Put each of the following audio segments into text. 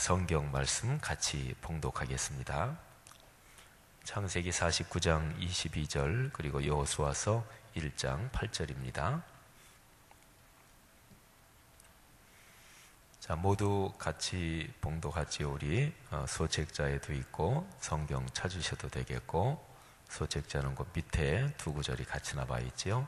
성경 말씀 같이 봉독하겠습니다. 창세기 49장 22절 그리고 여호수아서 1장 8절입니다. 자, 모두 같이 봉독하지요. 우리 소책자에도 있고 성경 찾으셔도 되겠고, 소책자는 그 밑에 두 구절이 같이 나와 있지요.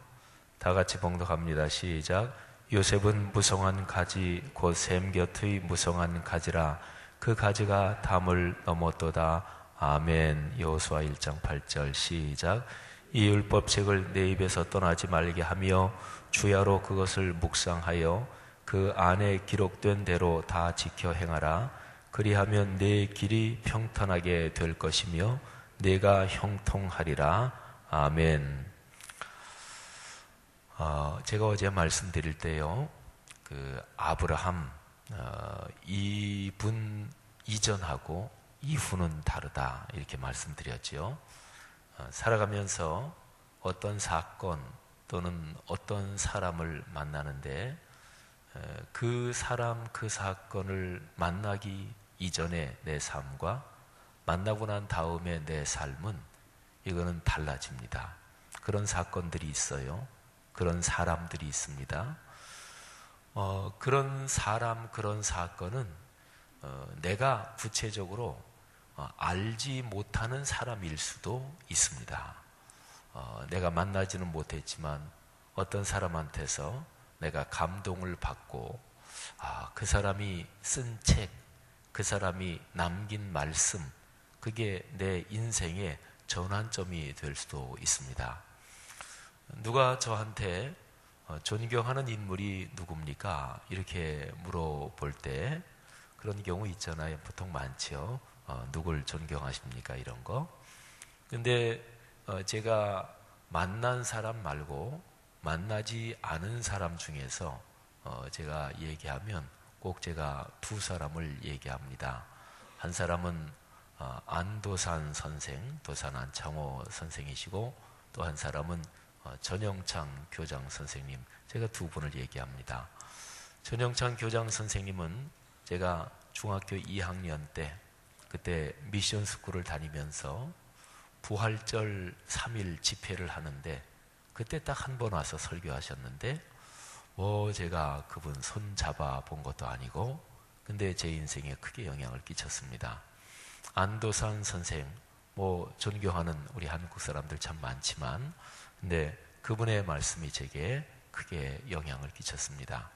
다 같이 봉독합니다. 시작. 요셉은 무성한 가지 곧 샘 곁의 무성한 가지라. 그 가지가 담을 넘었도다. 아멘. 여호수아 1장 8절 시작. 이 율법책을 내 입에서 떠나지 말게 하며 주야로 그것을 묵상하여 그 안에 기록된 대로 다 지켜 행하라. 그리하면 내 길이 평탄하게 될 것이며 내가 형통하리라. 아멘. 제가 어제 말씀드릴 때요, 아브라함 이분 이전하고 이후는 다르다 이렇게 말씀드렸지요. 살아가면서 어떤 사건 또는 어떤 사람을 만나는데 그 사람 그 사건을 만나기 이전의 내 삶과 만나고 난 다음에 내 삶은 이거는 달라집니다. 그런 사건들이 있어요. 그런 사람들이 있습니다. 그런 사람, 그런 사건은 내가 구체적으로 알지 못하는 사람일 수도 있습니다. 내가 만나지는 못했지만 어떤 사람한테서 내가 감동을 받고 그 사람이 쓴 책, 그 사람이 남긴 말씀, 그게 내 인생의 전환점이 될 수도 있습니다. 누가 저한테 존경하는 인물이 누굽니까? 이렇게 물어볼 때 그런 경우 있잖아요. 보통 많죠. 누굴 존경하십니까? 이런 거. 근데 제가 만난 사람 말고 만나지 않은 사람 중에서 제가 얘기하면 꼭 제가 두 사람을 얘기합니다. 한 사람은 안도산 선생, 도산 안창호 선생이시고, 또 한 사람은 전영창 교장 선생님, 제가 두 분을 얘기합니다. 전영창 교장 선생님은 제가 중학교 2학년 때 그때 미션 스쿨을 다니면서 부활절 3일 집회를 하는데 그때 딱 한 번 와서 설교하셨는데 제가 그분 손 잡아 본 것도 아니고 근데 제 인생에 크게 영향을 끼쳤습니다. 안도산 선생, 존경하는 우리 한국 사람들 참 많지만 근데 그분의 말씀이 제게 크게 영향을 끼쳤습니다.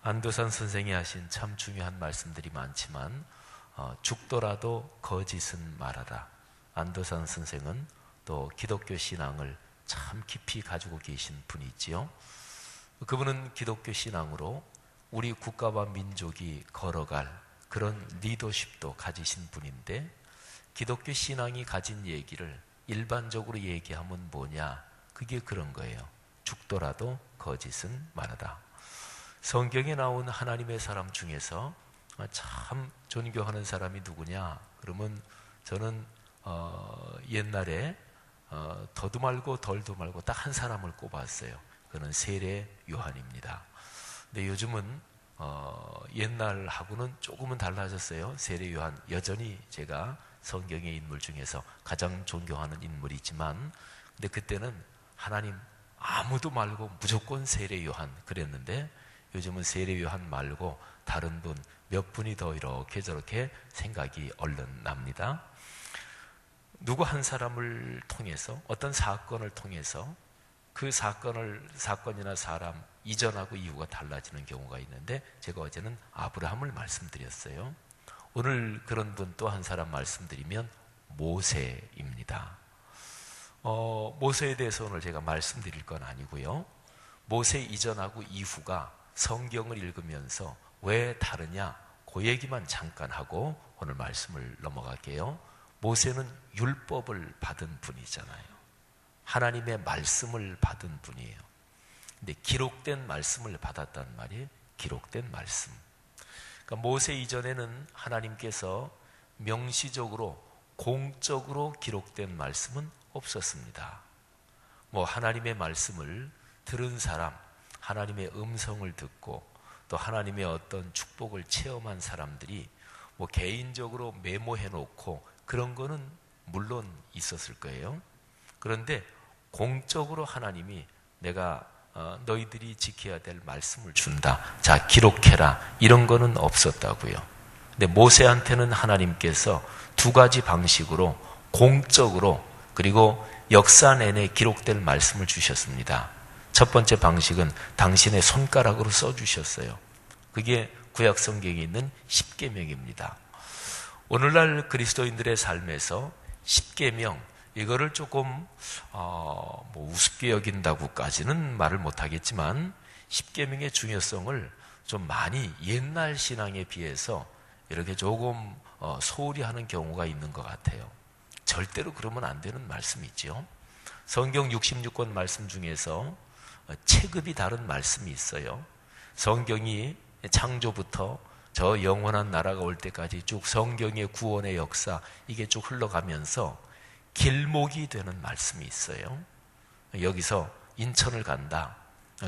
안도산 선생이 하신 참 중요한 말씀들이 많지만 죽더라도 거짓은 말하라. 안도산 선생은 또 기독교 신앙을 참 깊이 가지고 계신 분이지요. 그분은 기독교 신앙으로 우리 국가와 민족이 걸어갈 그런 리더십도 가지신 분인데 기독교 신앙이 가진 얘기를 일반적으로 얘기하면 뭐냐? 그게 그런 거예요. 죽더라도 거짓은 말하라. 성경에 나온 하나님의 사람 중에서 참 존경하는 사람이 누구냐? 그러면 저는 옛날에 더도 말고 덜도 말고 딱 한 사람을 꼽았어요. 그는 세례 요한입니다. 근데 요즘은 옛날하고는 조금은 달라졌어요. 세례 요한 여전히 제가 성경의 인물 중에서 가장 존경하는 인물이지만 근데 그때는 하나님 아무도 말고 무조건 세례 요한 그랬는데 요즘은 세례 요한 말고 다른 분 몇 분이 더 이렇게 저렇게 생각이 얼른 납니다. 누구 한 사람을 통해서 어떤 사건을 통해서 그 사건이나 사람 이전하고 이후가 달라지는 경우가 있는데 제가 어제는 아브라함을 말씀드렸어요. 오늘 그런 분 또 한 사람 말씀드리면 모세입니다. 모세에 대해서 오늘 제가 말씀드릴 건 아니고요. 모세 이전하고 이후가 성경을 읽으면서 왜 다르냐 그 얘기만 잠깐 하고 오늘 말씀을 넘어갈게요. 모세는 율법을 받은 분이잖아요. 하나님의 말씀을 받은 분이에요. 근데 기록된 말씀을 받았단 말이에요. 기록된 말씀. 그러니까 모세 이전에는 하나님께서 명시적으로 공적으로 기록된 말씀은 없었습니다. 하나님의 말씀을 들은 사람, 하나님의 음성을 듣고 또 하나님의 어떤 축복을 체험한 사람들이 뭐 개인적으로 메모해 놓고 그런 거는 물론 있었을 거예요. 그런데 공적으로 하나님이 내가 너희들이 지켜야 될 말씀을 준다. 자, 기록해라. 이런 거는 없었다고요. 근데 모세한테는 하나님께서 두 가지 방식으로 공적으로 그리고 역사 내내 기록될 말씀을 주셨습니다. 첫 번째 방식은 당신의 손가락으로 써주셨어요. 그게 구약 성경에 있는 십계명입니다. 오늘날 그리스도인들의 삶에서 십계명 이거를 조금 우습게 여긴다고까지는 말을 못하겠지만 십계명의 중요성을 좀 많이 옛날 신앙에 비해서 이렇게 조금 소홀히 하는 경우가 있는 것 같아요. 절대로 그러면 안 되는 말씀이죠. 성경 66권 말씀 중에서 체급이 다른 말씀이 있어요. 성경이 창조부터 저 영원한 나라가 올 때까지 쭉 성경의 구원의 역사 이게 쭉 흘러가면서 길목이 되는 말씀이 있어요. 여기서 인천을 간다.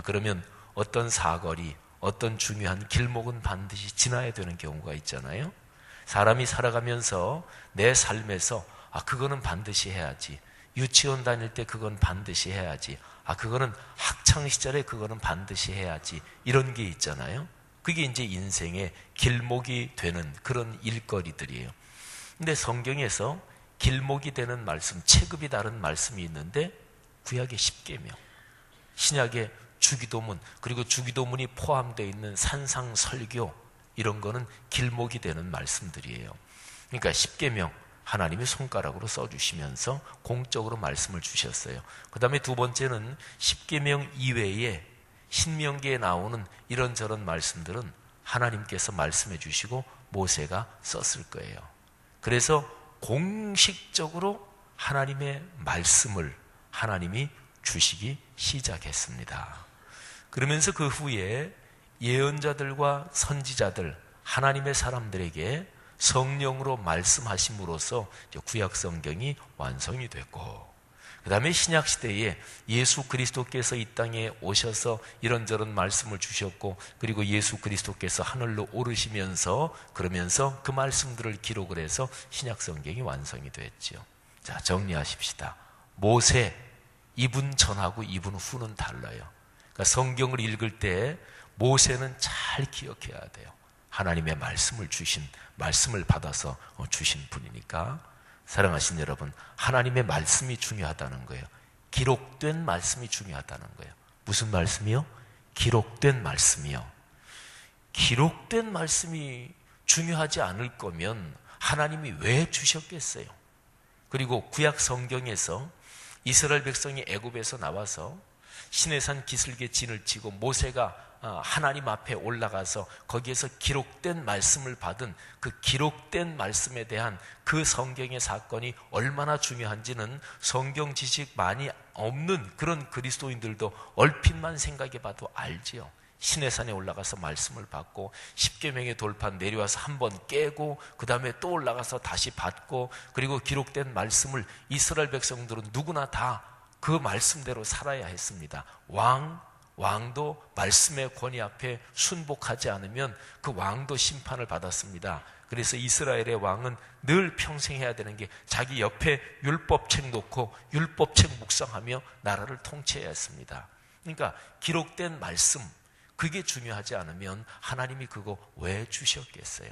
그러면 어떤 사거리, 어떤 중요한 길목은 반드시 지나야 되는 경우가 있잖아요. 사람이 살아가면서 내 삶에서 그거는 반드시 해야지. 유치원 다닐 때 그건 반드시 해야지. 그거는 학창시절에 그거는 반드시 해야지. 이런 게 있잖아요. 그게 이제 인생의 길목이 되는 그런 일거리들이에요. 근데 성경에서 길목이 되는 말씀, 체급이 다른 말씀이 있는데 구약의 십계명, 신약의 주기도문, 그리고 주기도문이 포함되어 있는 산상설교 이런 거는 길목이 되는 말씀들이에요. 그러니까 십계명 하나님이 손가락으로 써주시면서 공적으로 말씀을 주셨어요. 그 다음에 두 번째는 십계명 이외에 신명기에 나오는 이런저런 말씀들은 하나님께서 말씀해 주시고 모세가 썼을 거예요. 그래서 공식적으로 하나님의 말씀을 하나님이 주시기 시작했습니다. 그러면서 그 후에 예언자들과 선지자들, 하나님의 사람들에게 성령으로 말씀하심으로써 구약 성경이 완성이 됐고, 그 다음에 신약 시대에 예수 그리스도께서 이 땅에 오셔서 이런저런 말씀을 주셨고, 그리고 예수 그리스도께서 하늘로 오르시면서 그러면서 그 말씀들을 기록을 해서 신약 성경이 완성이 됐죠. 자, 정리하십시다. 모세, 이분 전하고 이분 후는 달라요. 그러니까 성경을 읽을 때 모세는 잘 기억해야 돼요. 하나님의 말씀을 받아서 주신 분이니까. 사랑하신 여러분, 하나님의 말씀이 중요하다는 거예요. 기록된 말씀이 중요하다는 거예요. 무슨 말씀이요? 기록된 말씀이요. 기록된 말씀이 중요하지 않을 거면 하나님이 왜 주셨겠어요? 그리고 구약 성경에서 이스라엘 백성이 애굽에서 나와서 시내산 기슭에 진을 치고 모세가 하나님 앞에 올라가서 거기에서 기록된 말씀을 받은 그 기록된 말씀에 대한 그 성경의 사건이 얼마나 중요한지는 성경 지식 많이 없는 그런 그리스도인들도 얼핏만 생각해 봐도 알지요. 시내산에 올라가서 말씀을 받고 십계명의 돌판 내려와서 한번 깨고 그 다음에 또 올라가서 다시 받고, 그리고 기록된 말씀을 이스라엘 백성들은 누구나 다 그 말씀대로 살아야 했습니다. 왕도 말씀의 권위 앞에 순복하지 않으면 그 왕도 심판을 받았습니다. 그래서 이스라엘의 왕은 늘 평생 해야 되는 게 자기 옆에 율법책 놓고 율법책 묵상하며 나라를 통치해야 했습니다. 그러니까 기록된 말씀, 그게 중요하지 않으면 하나님이 그거 왜 주셨겠어요?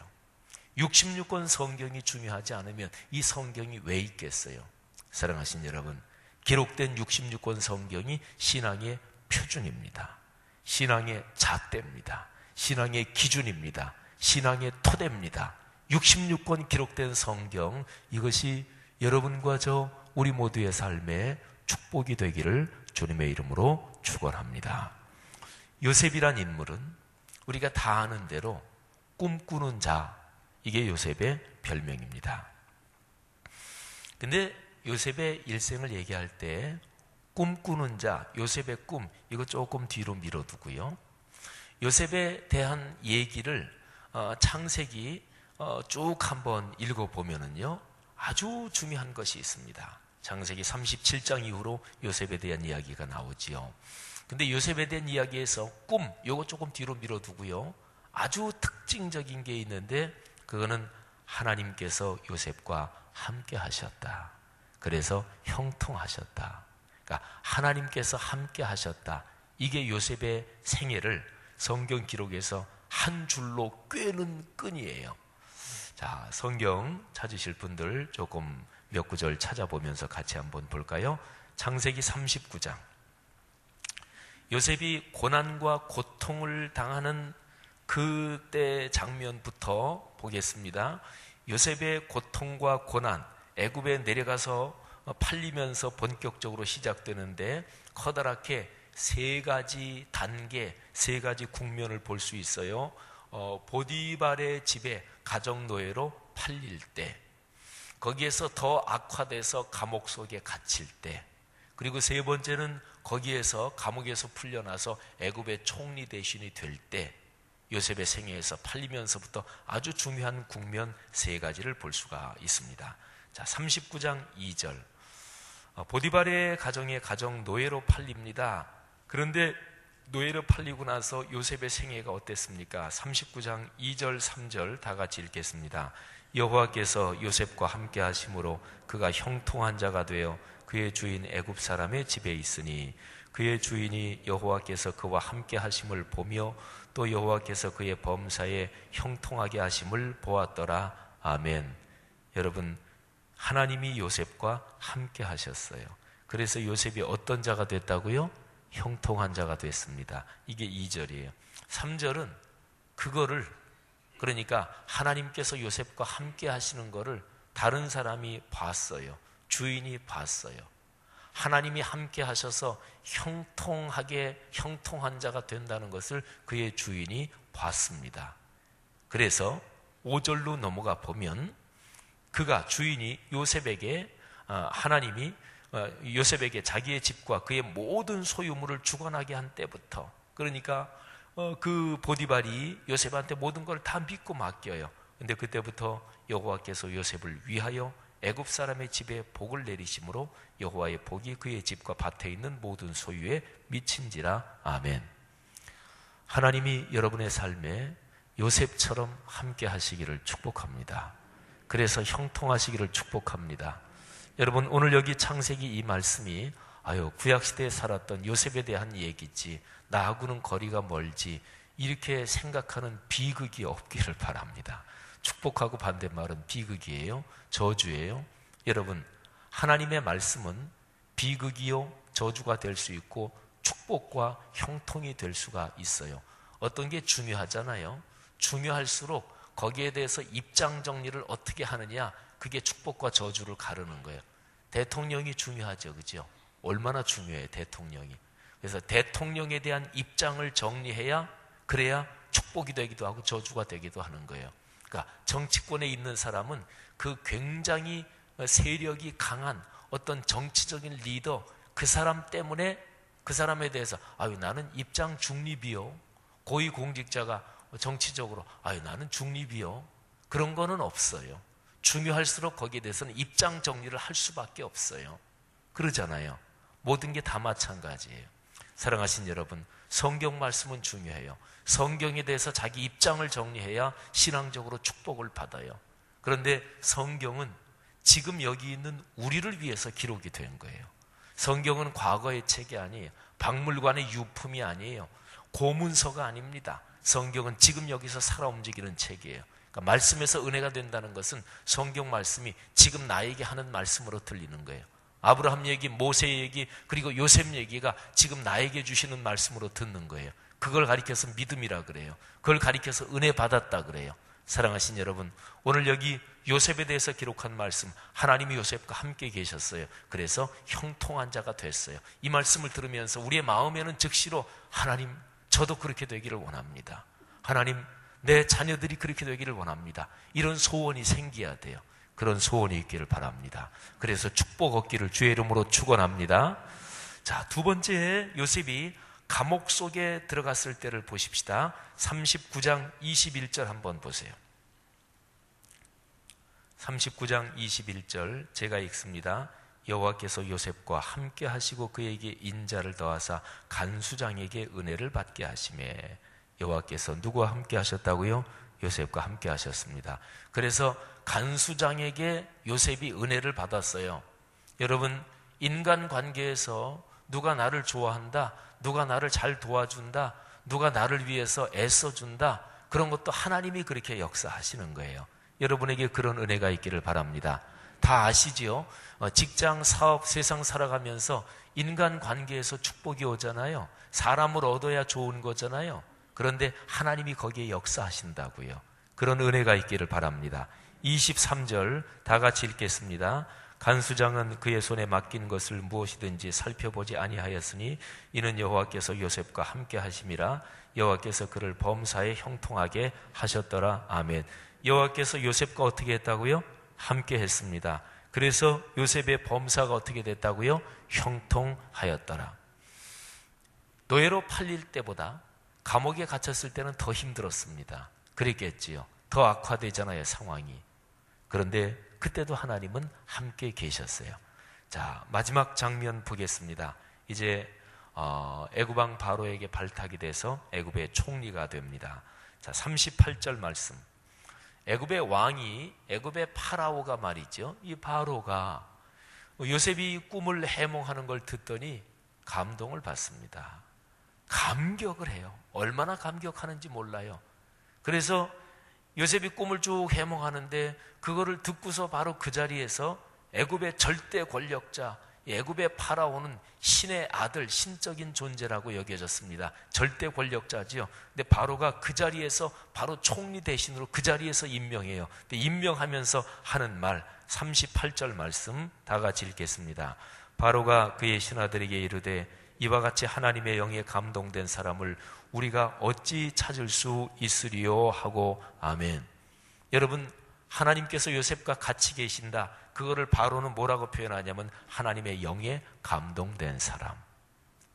66권 성경이 중요하지 않으면 이 성경이 왜 있겠어요? 사랑하신 여러분, 기록된 66권 성경이 신앙의 표준입니다. 신앙의 잣대입니다. 신앙의 기준입니다. 신앙의 토대입니다. 66권 기록된 성경, 이것이 여러분과 저 우리 모두의 삶에 축복이 되기를 주님의 이름으로 축원합니다. 요셉이란 인물은 우리가 다 아는 대로 꿈꾸는 자, 이게 요셉의 별명입니다. 근데 요셉의 일생을 얘기할 때 꿈꾸는 자, 요셉의 꿈, 이거 조금 뒤로 밀어두고요. 요셉에 대한 얘기를 창세기 쭉 한번 읽어보면은요, 아주 중요한 것이 있습니다. 창세기 37장 이후로 요셉에 대한 이야기가 나오지요. 근데 요셉에 대한 이야기에서 꿈, 요거 조금 뒤로 밀어두고요. 아주 특징적인 게 있는데 그거는 하나님께서 요셉과 함께 하셨다. 그래서 형통하셨다. 그러니까 하나님께서 함께 하셨다. 이게 요셉의 생애를 성경 기록에서 한 줄로 꿰는 끈이에요. 자, 성경 찾으실 분들 조금 몇 구절 찾아보면서 같이 한번 볼까요? 창세기 39장. 요셉이 고난과 고통을 당하는 그때 장면부터 보겠습니다. 요셉의 고통과 고난, 애굽에 내려가서 팔리면서 본격적으로 시작되는데 커다랗게 세 가지 단계, 세 가지 국면을 볼 수 있어요. 보디발의 집에 가정노예로 팔릴 때, 거기에서 더 악화돼서 감옥 속에 갇힐 때, 그리고 세 번째는 거기에서 감옥에서 풀려나서 애굽의 총리 대신이 될 때, 요셉의 생애에서 팔리면서부터 아주 중요한 국면 세 가지를 볼 수가 있습니다. 자, 39장 2절. 보디발의 가정에 가정 노예로 팔립니다. 그런데 노예로 팔리고 나서 요셉의 생애가 어땠습니까? 39장 2절 3절 다 같이 읽겠습니다. 여호와께서 요셉과 함께 하심으로 그가 형통한 자가 되어 그의 주인 애굽 사람의 집에 있으니 그의 주인이 여호와께서 그와 함께 하심을 보며 또 여호와께서 그의 범사에 형통하게 하심을 보았더라. 아멘. 여러분, 하나님이 요셉과 함께 하셨어요. 그래서 요셉이 어떤 자가 됐다고요? 형통한 자가 됐습니다. 이게 2절이에요. 3절은 그거를, 그러니까 하나님께서 요셉과 함께 하시는 거를 다른 사람이 봤어요. 주인이 봤어요. 하나님이 함께 하셔서 형통한 자가 된다는 것을 그의 주인이 봤습니다. 그래서 5절로 넘어가 보면 주인이 요셉에게, 하나님이 요셉에게 자기의 집과 그의 모든 소유물을 주관하게 한 때부터, 그러니까 그 보디발이 요셉한테 모든 걸 다 믿고 맡겨요. 근데 그때부터 여호와께서 요셉을 위하여 애굽 사람의 집에 복을 내리심으로 여호와의 복이 그의 집과 밭에 있는 모든 소유에 미친지라. 아멘. 하나님이 여러분의 삶에 요셉처럼 함께 하시기를 축복합니다. 그래서 형통하시기를 축복합니다. 여러분, 오늘 여기 창세기 이 말씀이 구약시대에 살았던 요셉에 대한 얘기지, 나하고는 거리가 멀지, 이렇게 생각하는 비극이 없기를 바랍니다. 축복하고 반대말은 비극이에요? 저주예요? 여러분, 하나님의 말씀은 비극이요 저주가 될 수 있고 축복과 형통이 될 수가 있어요. 어떤 게 중요하잖아요. 중요할수록 거기에 대해서 입장 정리를 어떻게 하느냐, 그게 축복과 저주를 가르는 거예요. 대통령이 중요하죠, 그죠? 얼마나 중요해요, 대통령이. 그래서 대통령에 대한 입장을 정리해야, 그래야 축복이 되기도 하고 저주가 되기도 하는 거예요. 그러니까 정치권에 있는 사람은 그 굉장히 세력이 강한 어떤 정치적인 리더, 그 사람 때문에 그 사람에 대해서 나는 입장 중립이요, 고위공직자가 정치적으로 나는 중립이요, 그런 거는 없어요. 중요할수록 거기에 대해서는 입장 정리를 할 수밖에 없어요. 그러잖아요. 모든 게 다 마찬가지예요. 사랑하신 여러분, 성경 말씀은 중요해요. 성경에 대해서 자기 입장을 정리해야 신앙적으로 축복을 받아요. 그런데 성경은 지금 여기 있는 우리를 위해서 기록이 된 거예요. 성경은 과거의 책이 아니에요. 박물관의 유품이 아니에요. 고문서가 아닙니다. 성경은 지금 여기서 살아 움직이는 책이에요. 그러니까 말씀에서 은혜가 된다는 것은 성경 말씀이 지금 나에게 하는 말씀으로 들리는 거예요. 아브라함 얘기, 모세 얘기, 그리고 요셉 얘기가 지금 나에게 주시는 말씀으로 듣는 거예요. 그걸 가리켜서 믿음이라 그래요. 그걸 가리켜서 은혜 받았다 그래요. 사랑하신 여러분, 오늘 여기 요셉에 대해서 기록한 말씀, 하나님이 요셉과 함께 계셨어요. 그래서 형통한 자가 됐어요. 이 말씀을 들으면서 우리의 마음에는 즉시로 하나님, 저도 그렇게 되기를 원합니다. 하나님, 내 자녀들이 그렇게 되기를 원합니다. 이런 소원이 생겨야 돼요. 그런 소원이 있기를 바랍니다. 그래서 축복 얻기를 주의 이름으로 축원합니다. 자, 두 번째, 요셉이 감옥 속에 들어갔을 때를 보십시다. 39장 21절 한번 보세요. 39장 21절 제가 읽습니다. 여호와께서 요셉과 함께 하시고 그에게 인자를 더하사 간수장에게 은혜를 받게 하시매. 여호와께서 누구와 함께 하셨다고요? 요셉과 함께 하셨습니다. 그래서 간수장에게 요셉이 은혜를 받았어요. 여러분, 인간관계에서 누가 나를 좋아한다, 누가 나를 잘 도와준다, 누가 나를 위해서 애써준다, 그런 것도 하나님이 그렇게 역사하시는 거예요. 여러분에게 그런 은혜가 있기를 바랍니다. 다 아시지요? 직장, 사업, 세상 살아가면서 인간관계에서 축복이 오잖아요. 사람을 얻어야 좋은 거잖아요. 그런데 하나님이 거기에 역사하신다고요. 그런 은혜가 있기를 바랍니다. 23절 다 같이 읽겠습니다. 간수장은 그의 손에 맡긴 것을 무엇이든지 살펴보지 아니하였으니 이는 여호와께서 요셉과 함께 하심이라. 여호와께서 그를 범사에 형통하게 하셨더라. 아멘. 여호와께서 요셉과 어떻게 했다고요? 함께 했습니다. 그래서 요셉의 범사가 어떻게 됐다고요? 형통하였더라. 노예로 팔릴 때보다 감옥에 갇혔을 때는 더 힘들었습니다. 그랬겠지요. 더 악화되잖아요, 상황이. 그런데 그때도 하나님은 함께 계셨어요. 자, 마지막 장면 보겠습니다. 이제 애굽왕 바로에게 발탁이 돼서 애굽의 총리가 됩니다. 자, 38절 말씀. 애굽의 왕이, 애굽의 파라오가 말이죠. 이 바로가 요셉이 꿈을 해몽하는 걸 듣더니 감동을 받습니다. 감격을 해요. 얼마나 감격하는지 몰라요. 그래서 요셉이 꿈을 쭉 해몽하는데 그거를 듣고서 바로 그 자리에서 애굽의 절대 권력자, 애굽의 파라오는 신의 아들, 신적인 존재라고 여겨졌습니다. 절대 권력자지요. 근데 바로가 그 자리에서 바로 총리 대신으로 그 자리에서 임명해요. 근데 임명하면서 하는 말, 38절 말씀 다 같이 읽겠습니다. 바로가 그의 신하들에게 이르되 이와 같이 하나님의 영에 감동된 사람을 우리가 어찌 찾을 수 있으리요 하고 아멘. 여러분, 하나님께서 요셉과 같이 계신다. 그거를 바로는 뭐라고 표현하냐면 하나님의 영에 감동된 사람.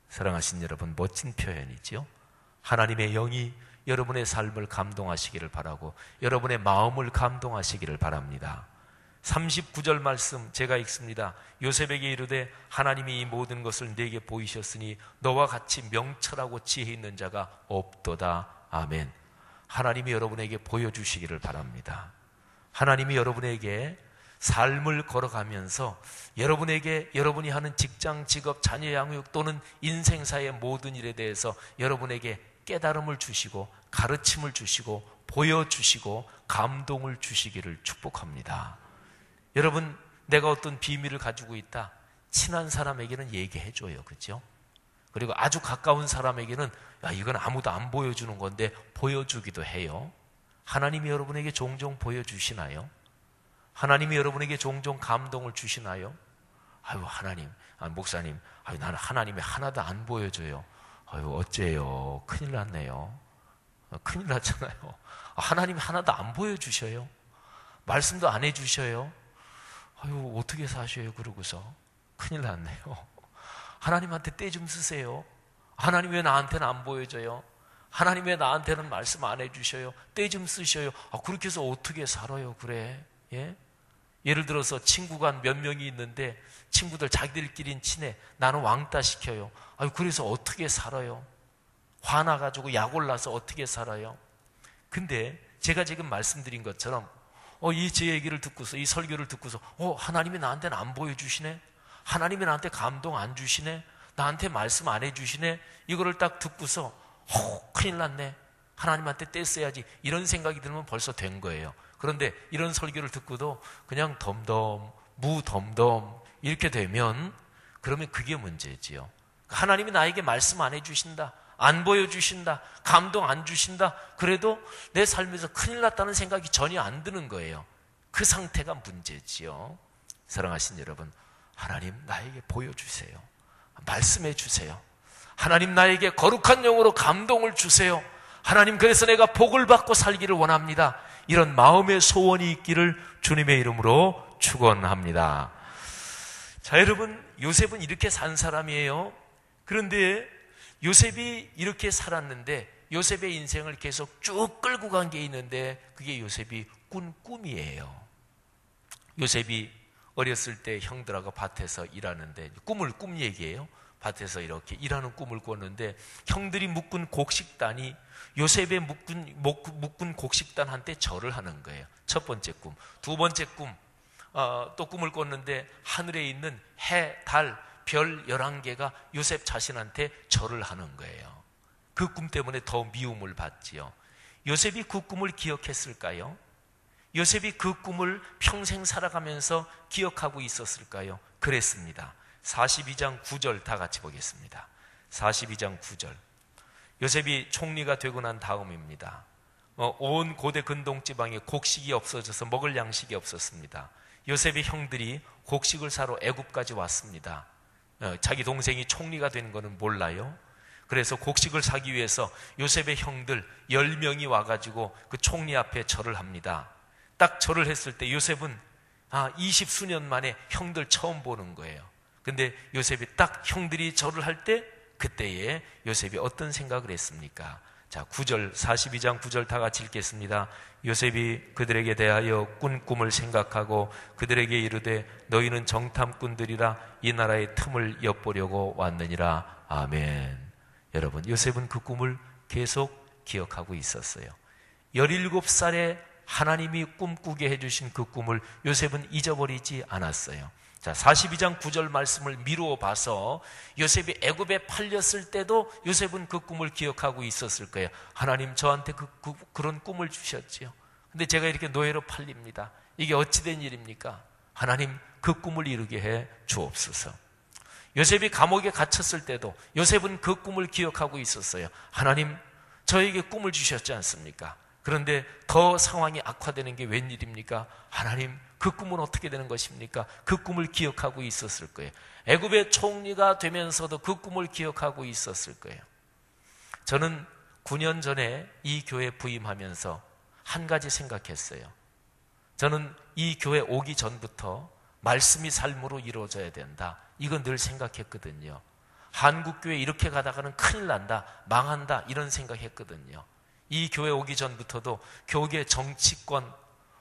사랑하신 여러분, 멋진 표현이죠. 하나님의 영이 여러분의 삶을 감동하시기를 바라고 여러분의 마음을 감동하시기를 바랍니다. 39절 말씀 제가 읽습니다. 요셉에게 이르되 하나님이 이 모든 것을 내게 보이셨으니 너와 같이 명철하고 지혜 있는 자가 없도다. 아멘. 하나님이 여러분에게 보여주시기를 바랍니다. 하나님이 여러분에게 삶을 걸어가면서 여러분에게 여러분이 하는 직장, 직업, 자녀 양육 또는 인생사의 모든 일에 대해서 여러분에게 깨달음을 주시고 가르침을 주시고 보여주시고 감동을 주시기를 축복합니다. 여러분, 내가 어떤 비밀을 가지고 있다. 친한 사람에게는 얘기해줘요. 그렇죠? 그리고 아주 가까운 사람에게는 야, 이건 아무도 안 보여주는 건데 보여주기도 해요. 하나님이 여러분에게 종종 보여주시나요? 하나님이 여러분에게 종종 감동을 주시나요? 아유, 하나님, 목사님, 아유, 나는 하나님이 하나도 안 보여줘요. 아유, 어째요? 큰일 났네요. 큰일 났잖아요. 하나님이 하나도 안 보여주셔요. 말씀도 안 해주셔요. 아유, 어떻게 사셔요? 그러고서 큰일 났네요. 하나님한테 때 좀 쓰세요. 하나님 왜 나한테는 안 보여줘요? 하나님 왜 나한테는 말씀 안 해주셔요? 때 좀 쓰셔요. 그렇게 해서 어떻게 살아요? 그래? 예? 예를 들어서 친구가 몇 명이 있는데 친구들 자기들끼리는 친해. 나는 왕따 시켜요. 아유, 그래서 어떻게 살아요? 화나가지고 약 올라서 어떻게 살아요? 근데 제가 지금 말씀드린 것처럼 이 제 얘기를 듣고서, 이 설교를 듣고서 하나님이 나한테는 안 보여주시네? 하나님이 나한테 감동 안 주시네? 나한테 말씀 안 해주시네? 이거를 딱 듣고서 큰일 났네. 하나님한테 떼써야지. 이런 생각이 들면 벌써 된 거예요. 그런데 이런 설교를 듣고도 그냥 덤덤, 무덤덤 이렇게 되면 그러면 그게 문제지요. 하나님이 나에게 말씀 안 해주신다, 안 보여주신다, 감동 안 주신다. 그래도 내 삶에서 큰일 났다는 생각이 전혀 안 드는 거예요. 그 상태가 문제지요. 사랑하신 여러분, 하나님 나에게 보여주세요. 말씀해 주세요. 하나님 나에게 거룩한 영으로 감동을 주세요. 하나님, 그래서 내가 복을 받고 살기를 원합니다. 이런 마음의 소원이 있기를 주님의 이름으로 축원합니다. 자, 여러분, 요셉은 이렇게 산 사람이에요. 그런데 요셉이 이렇게 살았는데 요셉의 인생을 계속 쭉 끌고 간 게 있는데 그게 요셉이 꾼 꿈이에요. 요셉이 어렸을 때 형들하고 밭에서 일하는데 꿈 얘기예요. 밭에서 이렇게 일하는 꿈을 꿨는데 형들이 묶은 곡식단이 요셉의 묶은 곡식단한테 절을 하는 거예요. 첫 번째 꿈. 두 번째 꿈, 또 꿈을 꿨는데 하늘에 있는 해, 달, 별 11개가 요셉 자신한테 절을 하는 거예요. 그 꿈 때문에 더 미움을 받지요. 요셉이 그 꿈을 기억했을까요? 요셉이 그 꿈을 평생 살아가면서 기억하고 있었을까요? 그랬습니다. 42장 9절 다 같이 보겠습니다. 42장 9절. 요셉이 총리가 되고 난 다음입니다. 온 고대 근동지방에 곡식이 없어져서 먹을 양식이 없었습니다. 요셉의 형들이 곡식을 사러 애굽까지 왔습니다. 자기 동생이 총리가 된 거는 몰라요. 그래서 곡식을 사기 위해서 요셉의 형들 10명이 와가지고 그 총리 앞에 절을 합니다. 딱 절을 했을 때 요셉은 20수년 만에 형들 처음 보는 거예요. 근데 요셉이 딱 형들이 절을 할 때 그때에 요셉이 어떤 생각을 했습니까? 자, 9절, 42장 9절 다 같이 읽겠습니다. 요셉이 그들에게 대하여 꾼 꿈을 생각하고 그들에게 이르되 너희는 정탐꾼들이라 이 나라의 틈을 엿보려고 왔느니라. 아멘. 여러분, 요셉은 그 꿈을 계속 기억하고 있었어요. 17살에 하나님이 꿈꾸게 해주신 그 꿈을 요셉은 잊어버리지 않았어요. 자, 42장 9절 말씀을 미루어 봐서 요셉이 애굽에 팔렸을 때도 요셉은 그 꿈을 기억하고 있었을 거예요. 하나님 저한테 그런 꿈을 주셨지요. 근데 제가 이렇게 노예로 팔립니다. 이게 어찌된 일입니까? 하나님 그 꿈을 이루게 해 주옵소서. 요셉이 감옥에 갇혔을 때도 요셉은 그 꿈을 기억하고 있었어요. 하나님 저에게 꿈을 주셨지 않습니까? 그런데 더 상황이 악화되는 게 웬일입니까? 하나님 그 꿈은 어떻게 되는 것입니까? 그 꿈을 기억하고 있었을 거예요. 애굽의 총리가 되면서도 그 꿈을 기억하고 있었을 거예요. 저는 9년 전에 이 교회 부임하면서 한 가지 생각했어요. 저는 이 교회 오기 전부터 말씀이 삶으로 이루어져야 된다. 이건 늘 생각했거든요. 한국교회 이렇게 가다가는 큰일 난다, 망한다 이런 생각했거든요. 이 교회 오기 전부터도 교계 정치권,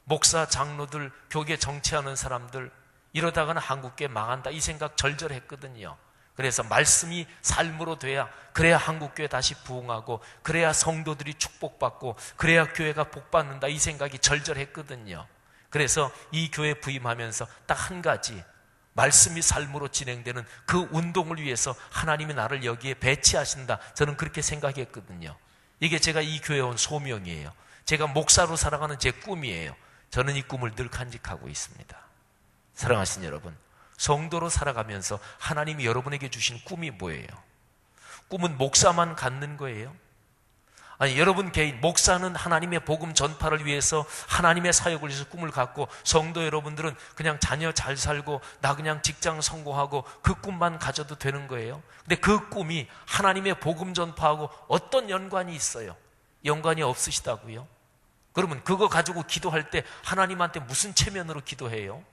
목사, 장로들, 교계 정치하는 사람들 이러다가는 한국교회 망한다 이 생각 절절했거든요. 그래서 말씀이 삶으로 돼야, 그래야 한국교회 다시 부흥하고 그래야 성도들이 축복받고 그래야 교회가 복받는다 이 생각이 절절했거든요. 그래서 이 교회 부임하면서 딱 한 가지, 말씀이 삶으로 진행되는 그 운동을 위해서 하나님이 나를 여기에 배치하신다, 저는 그렇게 생각했거든요. 이게 제가 이 교회에 온 소명이에요. 제가 목사로 살아가는 제 꿈이에요. 저는 이 꿈을 늘 간직하고 있습니다. 사랑하신 여러분, 성도로 살아가면서 하나님이 여러분에게 주신 꿈이 뭐예요? 꿈은 목사만 갖는 거예요? 아니, 여러분 개인, 목사는 하나님의 복음 전파를 위해서 하나님의 사역을 위해서 꿈을 갖고, 성도 여러분들은 그냥 자녀 잘 살고 나 그냥 직장 성공하고 그 꿈만 가져도 되는 거예요. 근데 그 꿈이 하나님의 복음 전파하고 어떤 연관이 있어요? 연관이 없으시다고요? 그러면 그거 가지고 기도할 때 하나님한테 무슨 체면으로 기도해요?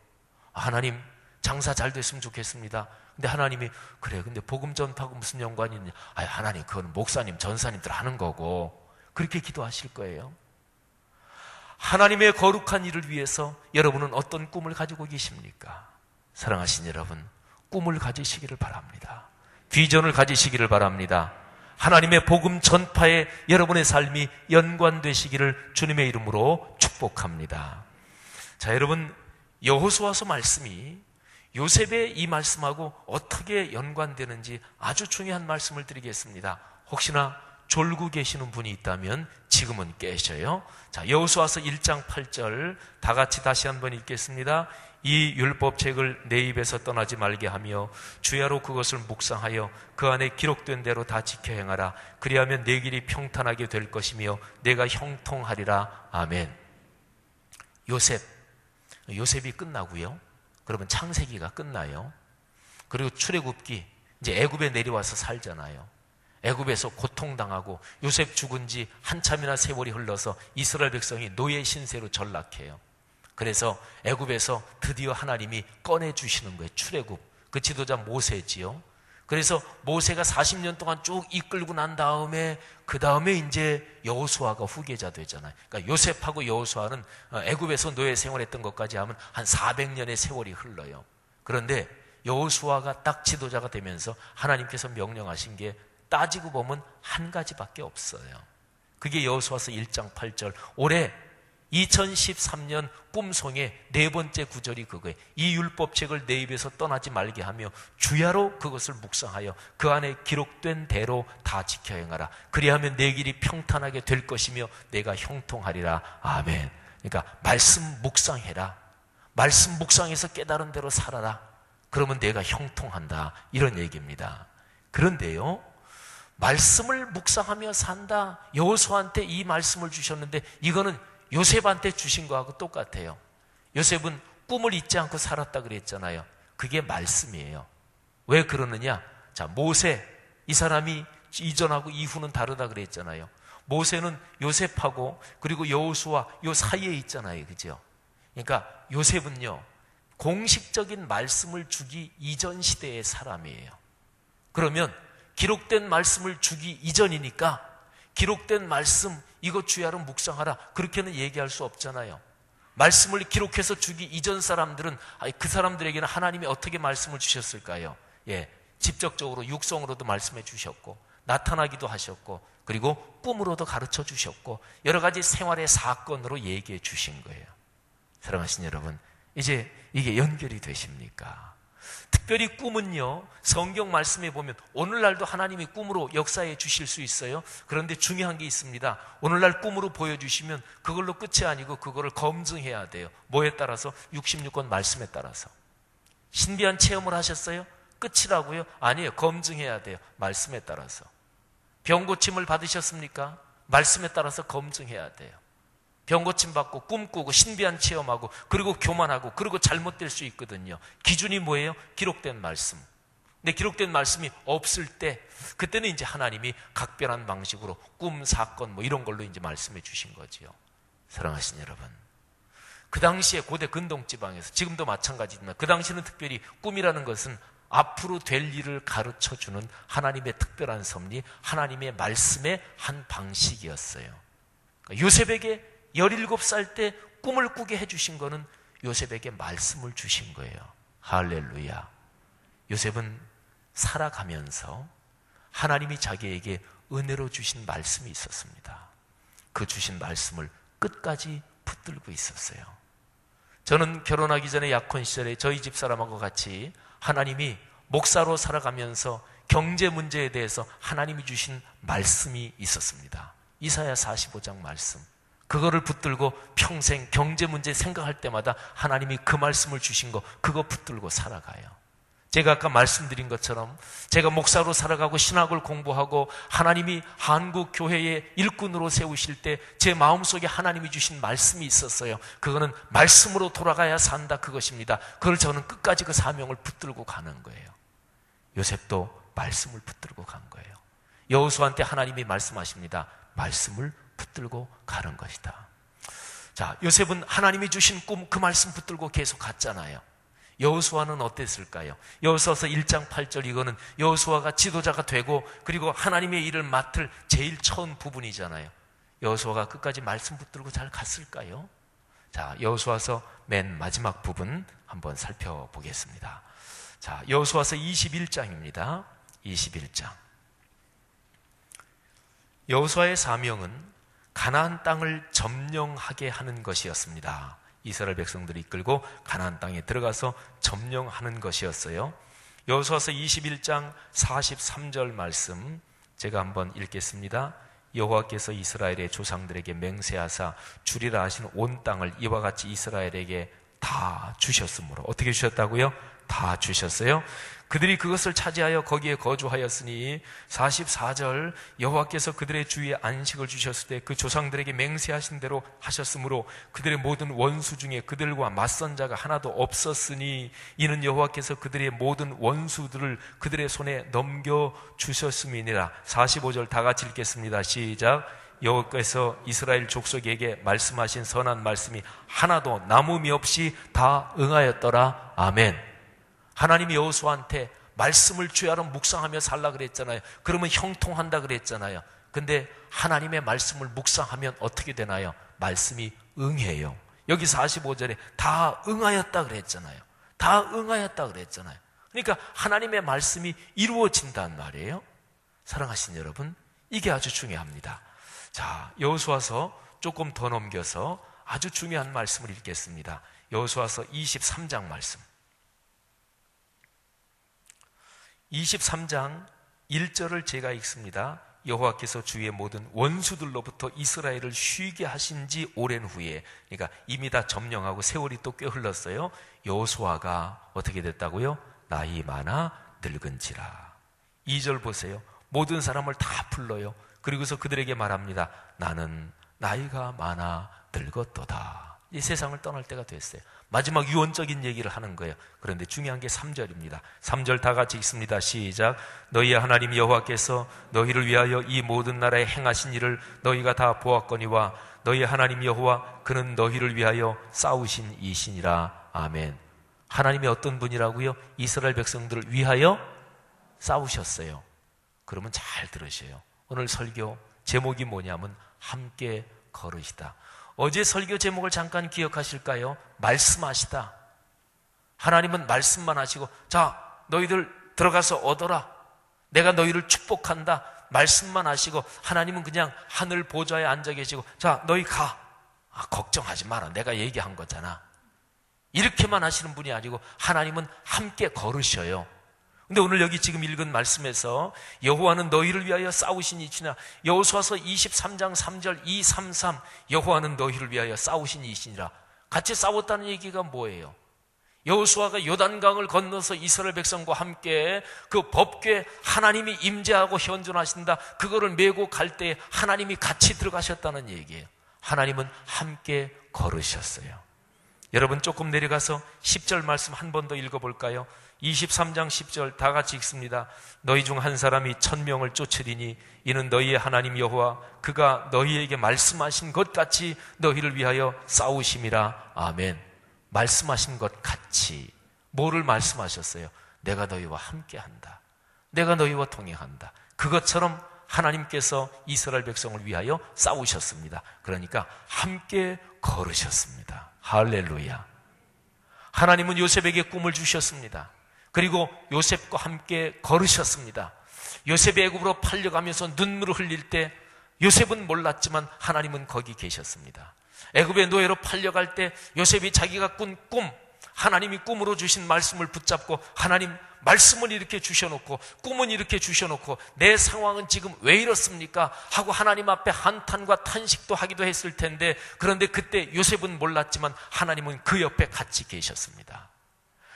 하나님 장사 잘 됐으면 좋겠습니다. 근데 하나님이 그래, 근데 복음 전파하고 무슨 연관이 있냐? 하나님 그건 목사님 전사님들 하는 거고, 그렇게 기도하실 거예요. 하나님의 거룩한 일을 위해서 여러분은 어떤 꿈을 가지고 계십니까? 사랑하신 여러분, 꿈을 가지시기를 바랍니다. 비전을 가지시기를 바랍니다. 하나님의 복음 전파에 여러분의 삶이 연관되시기를 주님의 이름으로 축복합니다. 자, 여러분, 여호수아서 말씀이 요셉의 이 말씀하고 어떻게 연관되는지 아주 중요한 말씀을 드리겠습니다. 혹시나 졸고 계시는 분이 있다면 지금은 깨셔요. 자, 여호수아서 1장 8절 다 같이 다시 한번 읽겠습니다. 이 율법책을 내 입에서 떠나지 말게 하며 주야로 그것을 묵상하여 그 안에 기록된 대로 다 지켜 행하라. 그리하면 내 길이 평탄하게 될 것이며 내가 형통하리라. 아멘. 요셉이 끝나고요. 그러면 창세기가 끝나요. 그리고 출애굽기, 이제 애굽에 내려와서 살잖아요. 애굽에서 고통당하고 요셉 죽은 지 한참이나 세월이 흘러서 이스라엘 백성이 노예 신세로 전락해요. 그래서 애굽에서 드디어 하나님이 꺼내주시는 거예요. 출애굽. 그 지도자 모세지요. 그래서 모세가 40년 동안 쭉 이끌고 난 다음에 그 다음에 이제 여호수아가 후계자 되잖아요. 그러니까 요셉하고 여호수아는 애굽에서 노예 생활했던 것까지 하면 한 400년의 세월이 흘러요. 그런데 여호수아가 딱 지도자가 되면서 하나님께서 명령하신 게 따지고 보면 한 가지밖에 없어요. 그게 여호수아서 1장 8절. 올해 2013년 꿈송의 네 번째 구절이 그거예요. 이 율법책을 내 입에서 떠나지 말게 하며 주야로 그것을 묵상하여 그 안에 기록된 대로 다 지켜 행하라. 그리하면 내 길이 평탄하게 될 것이며 내가 형통하리라. 아멘. 그러니까 말씀 묵상해라. 말씀 묵상해서 깨달은 대로 살아라. 그러면 내가 형통한다. 이런 얘기입니다. 그런데요, 말씀을 묵상하며 산다. 여호수아한테 이 말씀을 주셨는데 이거는 요셉한테 주신 거하고 똑같아요. 요셉은 꿈을 잊지 않고 살았다 그랬잖아요. 그게 말씀이에요. 왜 그러느냐? 자, 모세, 이 사람이 이전하고 이후는 다르다 그랬잖아요. 모세는 요셉하고 그리고 여호수아 요 사이에 있잖아요. 그죠? 그러니까 요셉은요, 공식적인 말씀을 주기 이전 시대의 사람이에요. 그러면 기록된 말씀을 주기 이전이니까 기록된 말씀 이거 주야로 묵상하라 그렇게는 얘기할 수 없잖아요. 말씀을 기록해서 주기 이전 사람들은 그 사람들에게는 하나님이 어떻게 말씀을 주셨을까요? 예, 직접적으로 육성으로도 말씀해 주셨고 나타나기도 하셨고 그리고 꿈으로도 가르쳐 주셨고 여러 가지 생활의 사건으로 얘기해 주신 거예요. 사랑하신 여러분, 이제 이게 연결이 되십니까? 특별히 꿈은요, 성경 말씀에 보면 오늘날도 하나님이 꿈으로 역사해 주실 수 있어요. 그런데 중요한 게 있습니다. 오늘날 꿈으로 보여주시면 그걸로 끝이 아니고 그거를 검증해야 돼요. 뭐에 따라서? 66권 말씀에 따라서. 신비한 체험을 하셨어요? 끝이라고요? 아니에요. 검증해야 돼요. 말씀에 따라서. 병 고침을 받으셨습니까? 말씀에 따라서 검증해야 돼요. 병 고침 받고 꿈꾸고 신비한 체험하고 그리고 교만하고 그리고 잘못될 수 있거든요. 기준이 뭐예요? 기록된 말씀. 근데 기록된 말씀이 없을 때 그때는 이제 하나님이 각별한 방식으로 꿈, 사건 뭐 이런 걸로 이제 말씀해 주신 거지요. 사랑하신 여러분, 그 당시에 고대 근동지방에서 지금도 마찬가지지만 그 당시는 특별히 꿈이라는 것은 앞으로 될 일을 가르쳐주는 하나님의 특별한 섭리, 하나님의 말씀의 한 방식이었어요. 그러니까 요셉에게 17살 때 꿈을 꾸게 해주신 거는 요셉에게 말씀을 주신 거예요. 할렐루야. 요셉은 살아가면서 하나님이 자기에게 은혜로 주신 말씀이 있었습니다. 그 주신 말씀을 끝까지 붙들고 있었어요. 저는 결혼하기 전에 약혼 시절에 저희 집사람하고 같이 하나님이 목사로 살아가면서 경제 문제에 대해서 하나님이 주신 말씀이 있었습니다. 이사야 45장 말씀. 그거를 붙들고 평생 경제 문제 생각할 때마다 하나님이 그 말씀을 주신 거 그거 붙들고 살아가요. 제가 아까 말씀드린 것처럼 제가 목사로 살아가고 신학을 공부하고 하나님이 한국 교회의 일꾼으로 세우실 때 제 마음속에 하나님이 주신 말씀이 있었어요. 그거는 말씀으로 돌아가야 산다 그것입니다. 그걸 저는 끝까지 그 사명을 붙들고 가는 거예요. 요셉도 말씀을 붙들고 간 거예요. 여호수아한테 하나님이 말씀하십니다. 말씀을 붙들고 가는 것이다. 자, 요셉은 하나님이 주신 꿈 그 말씀 붙들고 계속 갔잖아요. 여호수아는 어땠을까요? 여호수아서 1장 8절 이거는 여호수아가 지도자가 되고 그리고 하나님의 일을 맡을 제일 처음 부분이잖아요. 여호수아가 끝까지 말씀 붙들고 잘 갔을까요? 자, 여호수아서 맨 마지막 부분 한번 살펴보겠습니다. 자, 여호수아서 21장입니다. 21장. 여호수아의 사명은 가나안 땅을 점령하게 하는 것이었습니다. 이스라엘 백성들이 이끌고 가나안 땅에 들어가서 점령하는 것이었어요. 여호수아서 21장 43절 말씀 제가 한번 읽겠습니다. 여호와께서 이스라엘의 조상들에게 맹세하사 주리라 하신 온 땅을 이와 같이 이스라엘에게 다 주셨으므로. 어떻게 주셨다고요? 다 주셨어요. 그들이 그것을 차지하여 거기에 거주하였으니 44절 여호와께서 그들의 주위에 안식을 주셨을 때 그 조상들에게 맹세하신 대로 하셨으므로 그들의 모든 원수 중에 그들과 맞선 자가 하나도 없었으니 이는 여호와께서 그들의 모든 원수들을 그들의 손에 넘겨주셨음이니라. 45절 다 같이 읽겠습니다. 시작. 여호와께서 이스라엘 족속에게 말씀하신 선한 말씀이 하나도 남음이 없이 다 응하였더라. 아멘. 하나님이 여호수아한테 말씀을 주야로 묵상하며 살라 그랬잖아요. 그러면 형통한다 그랬잖아요. 근데 하나님의 말씀을 묵상하면 어떻게 되나요? 말씀이 응해요. 여기 45절에 다 응하였다 그랬잖아요. 다 응하였다 그랬잖아요. 그러니까 하나님의 말씀이 이루어진단 말이에요. 사랑하신 여러분, 이게 아주 중요합니다. 자, 여호수아서 조금 더 넘겨서 아주 중요한 말씀을 읽겠습니다. 여호수아서 23장 말씀. 23장 1절을 제가 읽습니다. 여호와께서 주의 모든 원수들로부터 이스라엘을 쉬게 하신 지 오랜 후에, 그러니까 이미 다 점령하고 세월이 또 꽤 흘렀어요. 여호수아가 어떻게 됐다고요? 나이 많아 늙은지라. 2절 보세요. 모든 사람을 다 불러요. 그리고서 그들에게 말합니다. 나는 나이가 많아 늙었도다. 이 세상을 떠날 때가 됐어요. 마지막 유언적인 얘기를 하는 거예요. 그런데 중요한 게 3절입니다. 3절 다 같이 읽습니다. 시작. 너희의 하나님 여호와께서 너희를 위하여 이 모든 나라에 행하신 일을 너희가 다 보았거니와 너희의 하나님 여호와 그는 너희를 위하여 싸우신 이시니라. 아멘. 하나님이 어떤 분이라고요? 이스라엘 백성들을 위하여 싸우셨어요. 그러면 잘 들으셔요. 오늘 설교 제목이 뭐냐면 함께 걸으시다. 어제 설교 제목을 잠깐 기억하실까요? 말씀하시다. 하나님은 말씀만 하시고, 자, 너희들 들어가서 얻어라. 내가 너희를 축복한다. 말씀만 하시고, 하나님은 그냥 하늘 보좌에 앉아 계시고, 자, 너희 가. 걱정하지 마라. 내가 얘기한 거잖아. 이렇게만 하시는 분이 아니고 하나님은 함께 걸으셔요. 근데 오늘 여기 지금 읽은 말씀에서 여호와는 너희를 위하여 싸우신 이시나, 여호수아서 23장 3절 233, 여호와는 너희를 위하여 싸우신 이시니라. 같이 싸웠다는 얘기가 뭐예요? 여호수아가 요단강을 건너서 이스라엘 백성과 함께 그 법궤 하나님이 임재하고 현존하신다, 그거를 메고 갈 때 하나님이 같이 들어가셨다는 얘기예요. 하나님은 함께 걸으셨어요. 여러분 조금 내려가서 10절 말씀 한 번 더 읽어볼까요? 23장 10절 다 같이 읽습니다. 너희 중 한 사람이 1000명을 쫓으리니 이는 너희의 하나님 여호와 그가 너희에게 말씀하신 것 같이 너희를 위하여 싸우심이라. 아멘. 말씀하신 것 같이. 뭐를 말씀하셨어요? 내가 너희와 함께한다. 내가 너희와 동행한다. 그것처럼 하나님께서 이스라엘 백성을 위하여 싸우셨습니다. 그러니까 함께 걸으셨습니다. 할렐루야. 하나님은 요셉에게 꿈을 주셨습니다. 그리고 요셉과 함께 걸으셨습니다. 요셉이 애굽으로 팔려가면서 눈물을 흘릴 때 요셉은 몰랐지만 하나님은 거기 계셨습니다. 애굽의 노예로 팔려갈 때 요셉이 자기가 꾼 꿈, 하나님이 꿈으로 주신 말씀을 붙잡고, 하나님 말씀을 이렇게 주셔놓고 꿈은 이렇게 주셔놓고 내 상황은 지금 왜 이렇습니까? 하고 하나님 앞에 한탄과 탄식도 하기도 했을 텐데, 그런데 그때 요셉은 몰랐지만 하나님은 그 옆에 같이 계셨습니다.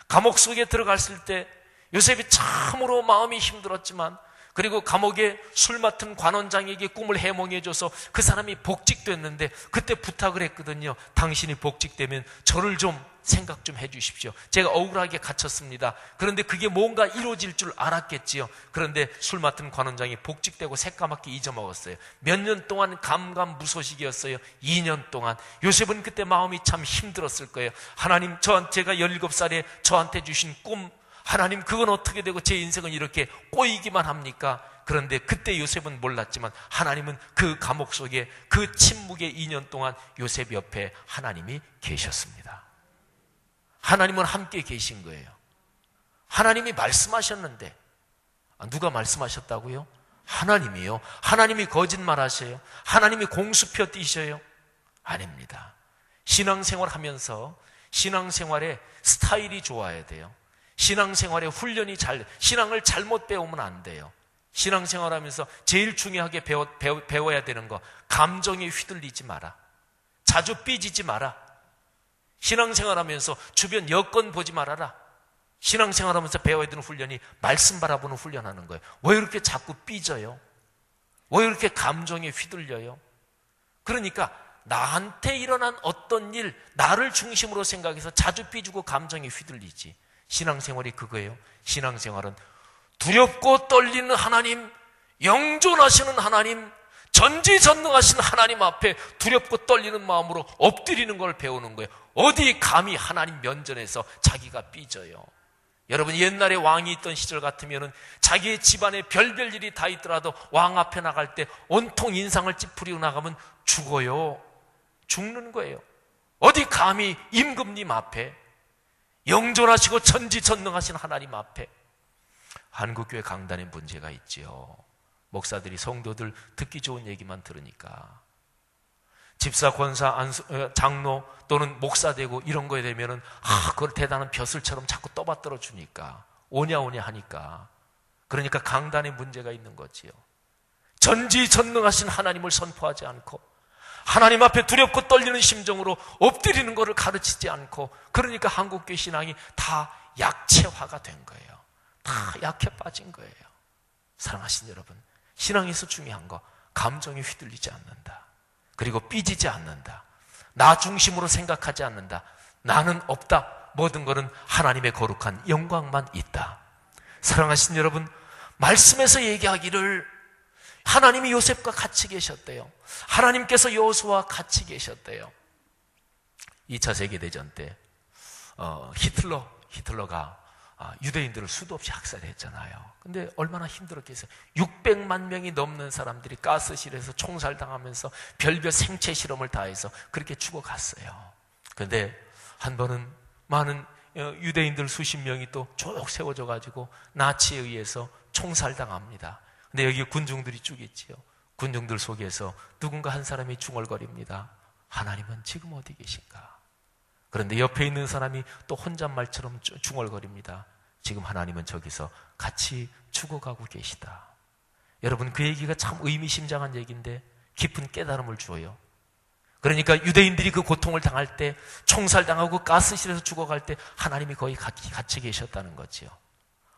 감옥 속에 들어갔을 때 요셉이 참으로 마음이 힘들었지만, 그리고 감옥에 술 맡은 관원장에게 꿈을 해몽해줘서 그 사람이 복직됐는데 그때 부탁을 했거든요. 당신이 복직되면 저를 좀 생각 좀 해주십시오. 제가 억울하게 갇혔습니다. 그런데 그게 뭔가 이루어질 줄 알았겠지요. 그런데 술 맡은 관원장이 복직되고 새까맣게 잊어먹었어요. 몇 년 동안 감감무소식이었어요. 2년 동안. 요셉은 그때 마음이 참 힘들었을 거예요. 하나님, 제가 17살에 저한테 주신 꿈, 하나님 그건 어떻게 되고 제 인생은 이렇게 꼬이기만 합니까? 그런데 그때 요셉은 몰랐지만 하나님은 그 감옥 속에 그 침묵의 2년 동안 요셉 옆에 하나님이 계셨습니다. 하나님은 함께 계신 거예요. 하나님이 말씀하셨는데, 누가 말씀하셨다고요? 하나님이요. 하나님이 거짓말하셔요? 하나님이 공수표 띄셔요? 아닙니다. 신앙생활 하면서 신앙생활에 스타일이 좋아야 돼요. 신앙생활에 훈련이 신앙을 잘못 배우면 안 돼요. 신앙생활하면서 제일 중요하게 배워야 되는 거, 감정에 휘둘리지 마라. 자주 삐지지 마라. 신앙생활하면서 주변 여건 보지 말아라. 신앙생활하면서 배워야 되는 훈련이 말씀 바라보는 훈련하는 거예요. 왜 이렇게 자꾸 삐져요? 왜 이렇게 감정에 휘둘려요? 그러니까 나한테 일어난 어떤 일, 나를 중심으로 생각해서 자주 삐지고 감정에 휘둘리지. 신앙생활이 그거예요. 신앙생활은 두렵고 떨리는 하나님, 영존하시는 하나님, 전지전능하신 하나님 앞에 두렵고 떨리는 마음으로 엎드리는 걸 배우는 거예요. 어디 감히 하나님 면전에서 자기가 삐져요. 여러분, 옛날에 왕이 있던 시절 같으면 자기의 집안에 별별 일이 다 있더라도 왕 앞에 나갈 때 온통 인상을 찌푸리고 나가면 죽어요. 죽는 거예요. 어디 감히 임금님 앞에. 영존하시고 전지전능하신 하나님 앞에 한국교회 강단에 문제가 있지요. 목사들이 성도들 듣기 좋은 얘기만 들으니까 집사, 권사, 장로 또는 목사 되고 이런 거에 되면은 그걸 대단한 벼슬처럼 자꾸 떠받들어 주니까 오냐 하니까, 그러니까 강단에 문제가 있는 거지요. 전지전능하신 하나님을 선포하지 않고 하나님 앞에 두렵고 떨리는 심정으로 엎드리는 것을 가르치지 않고, 그러니까 한국교회 신앙이 다 약체화가 된 거예요. 다 약해 빠진 거예요. 사랑하신 여러분, 신앙에서 중요한 거 감정에 휘둘리지 않는다. 그리고 삐지지 않는다. 나 중심으로 생각하지 않는다. 나는 없다. 모든 것은 하나님의 거룩한 영광만 있다. 사랑하신 여러분, 말씀에서 얘기하기를 하나님이 요셉과 같이 계셨대요. 하나님께서 여호수아와 같이 계셨대요. 2차 세계대전 때 히틀러가 유대인들을 수도 없이 학살했잖아요. 근데 얼마나 힘들었겠어요. 600만 명이 넘는 사람들이 가스실에서 총살당하면서 별별 생체 실험을 다해서 그렇게 죽어갔어요. 근데 한 번은 많은 유대인들 수십 명이 또 쭉 세워져 가지고 나치에 의해서 총살당합니다. 근데 여기 군중들이 쭉 있지요. 군중들 속에서 누군가 한 사람이 중얼거립니다. 하나님은 지금 어디 계신가? 그런데 옆에 있는 사람이 또 혼잣말처럼 중얼거립니다. 지금 하나님은 저기서 같이 죽어가고 계시다. 여러분, 그 얘기가 참 의미심장한 얘기인데 깊은 깨달음을 주어요. 그러니까 유대인들이 그 고통을 당할 때, 총살당하고 가스실에서 죽어갈 때 하나님이 거기 같이 계셨다는 거지요.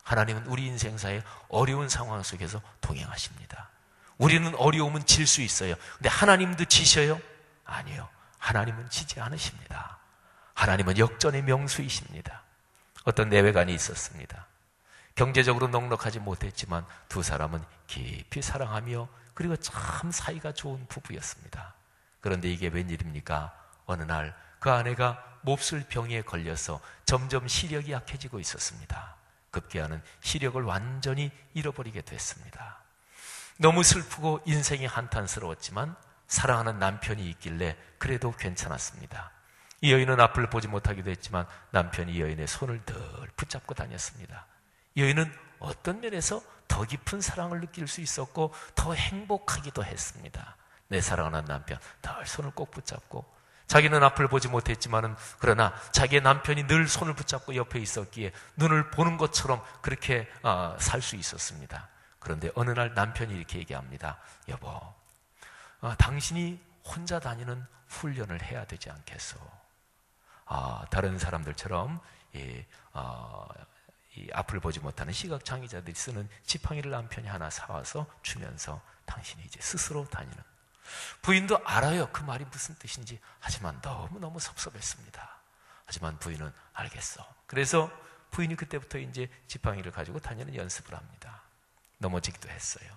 하나님은 우리 인생사의 어려운 상황 속에서 동행하십니다. 우리는 어려움은 질 수 있어요. 근데 하나님도 지셔요? 아니요. 하나님은 지지 않으십니다. 하나님은 역전의 명수이십니다. 어떤 내외관이 있었습니다. 경제적으로 넉넉하지 못했지만 두 사람은 깊이 사랑하며 그리고 참 사이가 좋은 부부였습니다. 그런데 이게 웬일입니까? 어느 날 그 아내가 몹쓸 병에 걸려서 점점 시력이 약해지고 있었습니다. 급기야는 시력을 완전히 잃어버리게 됐습니다. 너무 슬프고 인생이 한탄스러웠지만 사랑하는 남편이 있길래 그래도 괜찮았습니다. 이 여인은 앞을 보지 못하기도 했지만 남편이 이 여인의 손을 늘 붙잡고 다녔습니다. 이 여인은 어떤 면에서 더 깊은 사랑을 느낄 수 있었고 더 행복하기도 했습니다. 내 사랑하는 남편, 늘 손을 꼭 붙잡고, 자기는 앞을 보지 못했지만은 그러나 자기의 남편이 늘 손을 붙잡고 옆에 있었기에 눈을 보는 것처럼 그렇게 살 수 있었습니다. 그런데 어느 날 남편이 이렇게 얘기합니다. 여보, 당신이 혼자 다니는 훈련을 해야 되지 않겠소? 다른 사람들처럼 이 앞을 보지 못하는 시각장애자들이 쓰는 지팡이를 남편이 하나 사와서 주면서 당신이 이제 스스로 다니는. 부인도 알아요. 그 말이 무슨 뜻인지. 하지만 너무너무 섭섭했습니다. 하지만 부인은 알겠어. 그래서 부인이 그때부터 이제 지팡이를 가지고 다니는 연습을 합니다. 넘어지기도 했어요.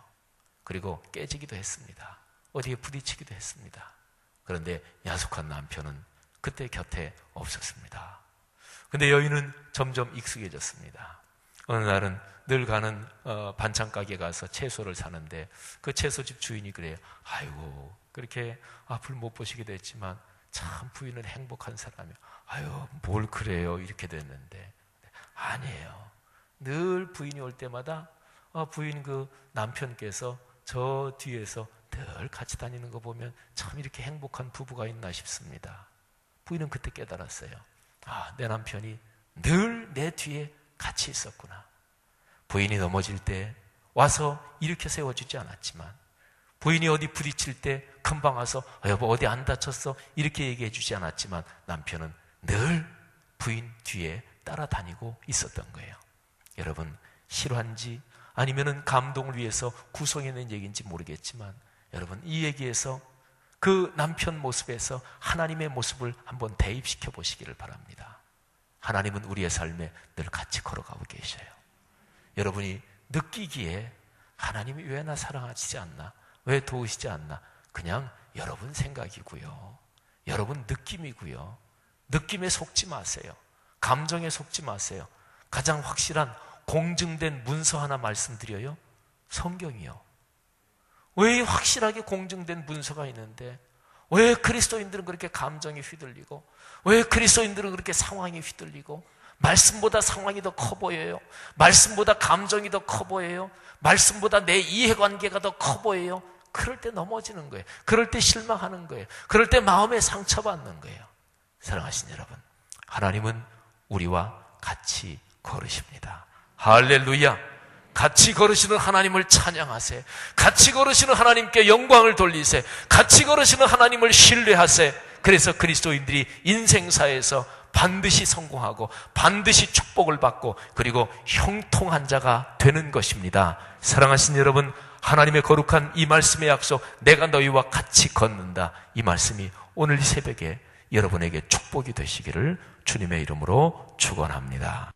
그리고 깨지기도 했습니다. 어디에 부딪히기도 했습니다. 그런데 야속한 남편은 그때 곁에 없었습니다. 근데 여인은 점점 익숙해졌습니다. 어느 날은 늘 가는 반찬 가게 가서 채소를 사는데 그 채소집 주인이 그래요. 아이고, 그렇게 앞을 못 보시기도 했지만 참 부인은 행복한 사람이에요. 아유, 뭘 그래요? 이렇게 됐는데 아니에요. 늘 부인이 올 때마다 부인 그 남편께서 저 뒤에서 늘 같이 다니는 거 보면 참 이렇게 행복한 부부가 있나 싶습니다. 부인은 그때 깨달았어요. 내 남편이 늘 내 뒤에 같이 있었구나. 부인이 넘어질 때 와서 일으켜 세워주지 않았지만, 부인이 어디 부딪힐 때 금방 와서 여보 어디 안 다쳤어? 이렇게 얘기해 주지 않았지만 남편은 늘 부인 뒤에 따라다니고 있었던 거예요. 여러분, 실화인지 아니면은 감동을 위해서 구성해낸 얘기인지 모르겠지만 여러분, 이 얘기에서 그 남편 모습에서 하나님의 모습을 한번 대입시켜 보시기를 바랍니다. 하나님은 우리의 삶에 늘 같이 걸어가고 계셔요. 여러분이 느끼기에 하나님이 왜 나 사랑하시지 않나? 왜 도우시지 않나? 그냥 여러분 생각이고요. 여러분 느낌이고요. 느낌에 속지 마세요. 감정에 속지 마세요. 가장 확실한 공증된 문서 하나 말씀드려요. 성경이요. 왜 확실하게 공증된 문서가 있는데 왜 그리스도인들은 그렇게 감정이 휘둘리고 왜 그리스도인들은 그렇게 상황이 휘둘리고 말씀보다 상황이 더 커 보여요. 말씀보다 감정이 더 커 보여요. 말씀보다 내 이해관계가 더 커 보여요. 그럴 때 넘어지는 거예요. 그럴 때 실망하는 거예요. 그럴 때 마음에 상처받는 거예요. 사랑하신 여러분, 하나님은 우리와 같이 걸으십니다. 할렐루야. 같이 걸으시는 하나님을 찬양하세. 같이 걸으시는 하나님께 영광을 돌리세. 같이 걸으시는 하나님을 신뢰하세. 그래서 그리스도인들이 인생사에서 반드시 성공하고 반드시 축복을 받고 그리고 형통한 자가 되는 것입니다. 사랑하신 여러분, 하나님의 거룩한 이 말씀의 약속, 내가 너희와 같이 걷는다, 이 말씀이 오늘 이 새벽에 여러분에게 축복이 되시기를 주님의 이름으로 축원합니다.